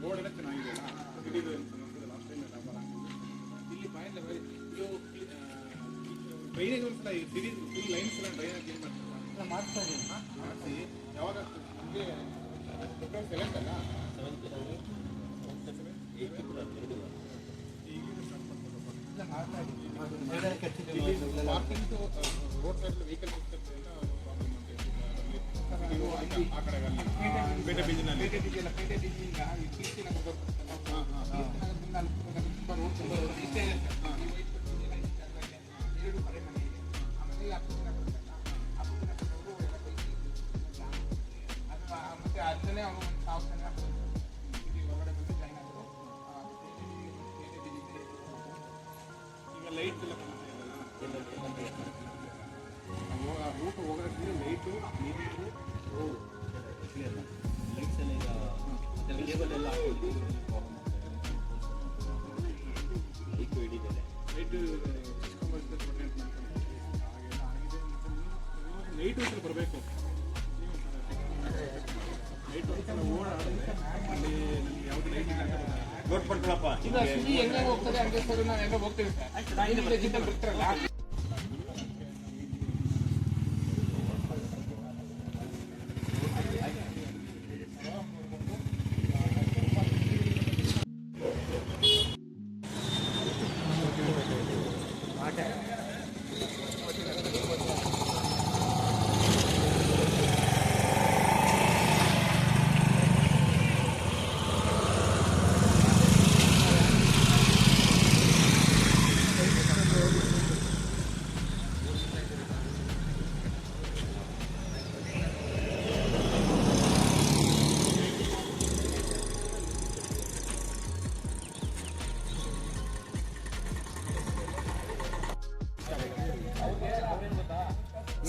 Road ಎಲ್ಲ ಚೆನ್ನಾಗಿದೆಯಲ್ಲ ಸಿಡಿದು last time ಎಲ್ಲ ಇಲ್ಲಿ ಪಾಯಿಂಟ್ ಡ್ರೈನೇಜ್ ಒಂದ್ಸಲ ಸಿರೀಸ್ ಫುಲ್ ಲೈನ್ಸ್ ಎಲ್ಲ ಡ್ರೈನೇಜ್ ಕ್ಲೀನ್ ಮಾಡ್ತಾರೆ ಮಾಡಿಸಿ ಯಾವಾಗ ನಮಗೆ ಸೆವೆಂತ್ ಅಲ್ಲ ಪಾರ್ಕಿಂಗ್ ರೋಡ್ ಸೈಡ್ ವೆಹಿಕಲ್ ಆ ಕಡೆ ಪೇಟೆ ಬೀಜಿನಲ್ಲಿ ಮತ್ತೆ ಅದನ್ನೇ ಅವರು ಈಗ ಲೈಟ್ ಎಲ್ಲ ರೂಟ್ ಹೋಗೋದ್ರಿಂದ ಲೈಟು ನೀರು ರೋಡ್ ಲೈಟ್ಸ್ ಎಲ್ಲ ಈಗ ಕೇಬಲ್ ಎಲ್ಲ ಲೈಟು ಹಿಡಿದಿದೆ ಲೈಟು ಲೈಟ್ ಒಂದ್ಸಲ ಬರಬೇಕು ಲೈಟ್ ಒಂದ್ಸಲ ಓಡಾಡಿದ್ರೆ ಅಲ್ಲಿ ನಮ್ಗೆ ಯಾವುದು ಲೈಟ್ ಇಲ್ಲ ಅಂತ ನೋಡ್ಕೊಳ್ತೀರಪ್ಪ ಈಗ ಹೆಂಗೆ ಹೋಗ್ತದೆ ಹಂಗೆ ಸರ್ ನಾವು ಹೆಂಗೆ ಹೋಗ್ತೀವಿ ಸರ್ ಬರ್ತಾರಲ್ಲ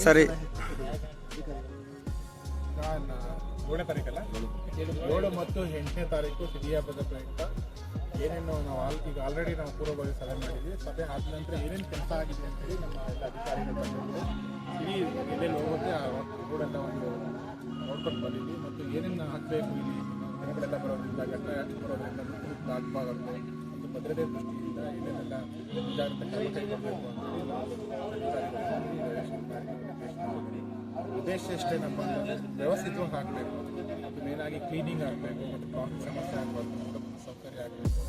ಸರಿ 7ನೇ ತಾರೀಕಲ್ಲ 7 ಮತ್ತು 8ನೇ ತಾರೀಕು ಸಿಡಿ ಹಬ್ಬದ ಪ್ರಯುಕ್ತ ಏನೇನು ನಾವು ಈಗ ಆಲ್ರೆಡಿ ನಾವು ಪೂರ್ವಭಾವಿ ಸಭೆ ಮಾಡಿದ್ವಿ. ಸಭೆ ಆದ ನಂತರ ಏನೇನು ಕೆಲಸ ಆಗಿದೆ ಅಂತೇಳಿ ನಮ್ಮ ಎಲ್ಲ ಅಧಿಕಾರಿಗಳು ಬಂದಿದ್ದು ಸಿಡಿ ಎಲ್ಲೆಲ್ಲಿ ಹೋಗುತ್ತೆ ಆ ರೋಡೆಲ್ಲ ಒಂದು ನೋಡ್ಕೊಂಡು ಬಂದಿದ್ವಿ. ಮತ್ತು ಏನೇನು ಹಾಕಬೇಕು ಇಲ್ಲಿ ಜನಗಳೆಲ್ಲ ಬರೋದ್ರಿಂದ ಗಂಟೆ ಬರೋದ್ರಿಂದ ದಾಟಬಾರದು ಮತ್ತು ಭದ್ರತೆ ದೃಷ್ಟಿಯಿಂದ ಏನೇನೆಲ್ಲ ಮುಂಜಾಗ್ರತೆ ಕ್ರಮ ಕೈಗೊಳ್ಳಬೇಕು ಅಂತೇಳಿ ಉದ್ದೇಶ ಅಷ್ಟೇ. ನಮ್ಮ ವ್ಯವಸ್ಥಿತವಾಗಿ ಆಗಬೇಕು ಮತ್ತು ಮೇನಾಗಿ ಕ್ಲೀನಿಂಗ್ ಆಗಬೇಕು ಮತ್ತು ಟ್ರಾಫಿಕ್ ಸಮಸ್ಯೆ ಆಗಬಾರ್ದು, ಮೂಲಭೂತ ಸೌಕರ್ಯ ಆಗಬೇಕು,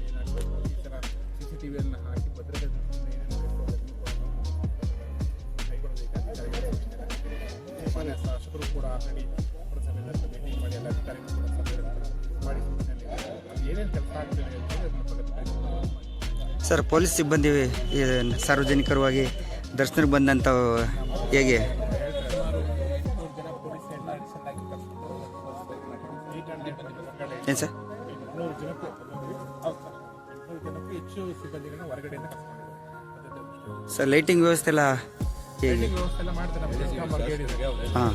ಏನಾಗಬೇಕು ಈ ಥರ CCTVಯನ್ನು ಹಾಕಿ ಭದ್ರತೆ ದೃಷ್ಟಿಯಿಂದ ಏನೇನು ಕೈಗೊಳ್ಳಬೇಕು ಮಾನ್ಯ ಶಾಸಕರು ಕೂಡ ಆಲ್ರೆಡಿ ಪುರಸಭೆಯಲ್ಲಿ ಮೀಟಿಂಗ್ ಮಾಡಿ ಎಲ್ಲ ಅಧಿಕಾರಿಗಳು ಕೂಡ ಸಭೆ ಮಾಡಿ ಏನೇನು ಕೆಲಸ ಆಗ್ತದೆ ಅಂತೇಳಿ ಅದನ್ನು ಪ್ರಗತಿ. ಸರ್, ಪೊಲೀಸ್ ಸಿಬ್ಬಂದಿ ಸಾರ್ವಜನಿಕರವಾಗಿ ದರ್ಶನಕ್ಕೆ ಬಂದಂಥ ಹೇಗೆ ಏನು ಸರ್? 800 ಜನಕ್ಕೂ ಹೆಚ್ಚು ಸಿಬ್ಬಂದಿಗಳನ್ನ ಹೊರಗಡೆಯಿಂದ ಕರ್ಸ್ಕೊಂಡಿದ್ದಾರೆ. ಸರ್, ಲೈಟಿಂಗ್ ವ್ಯವಸ್ಥೆ ಎಲ್ಲ ಹೇಗೆ? ಲೈಟಿಂಗ್ ವ್ಯವಸ್ಥೆ ಎಲ್ಲ ಮಾಡ್ತಾರೆ. ನಮ್ಮ ಹಾಂ,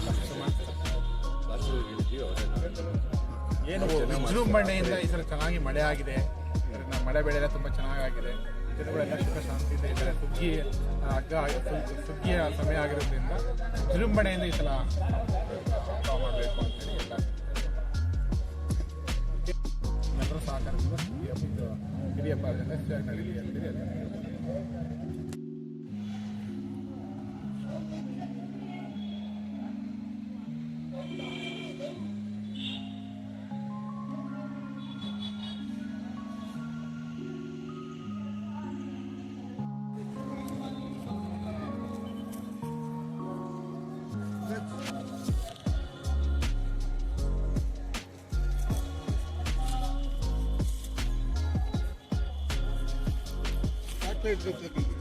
ಏನು ವಿಜೃಂಭಣೆಯಿಂದ ಈ ಸಲ ಚೆನ್ನಾಗಿ ಮಳೆ ಆಗಿದೆ. ಮಳೆ ಬೆಳೆ ಎಲ್ಲ ತುಂಬ ಚೆನ್ನಾಗಿದೆ. ಜನಗಳೆಲ್ಲ ಸುಖ ಶಾಂತಿಯಿಂದ ಇದ್ದಾರೆ. ಸುಗ್ಗಿಯ ಸಮಯ ಆಗಿರೋದ್ರಿಂದ ವಿಜೃಂಭಣೆಯಿಂದ ಈ ಸಲ ಮಾಡಬೇಕು ಅಂತೇಳಿ ಎಲ್ಲರೂ ಸಹಕಾರದಿಂದ ಹಿರಿಯಪ್ಪ ನಡೀಲಿ ಅಂತೇಳಿ Perfect.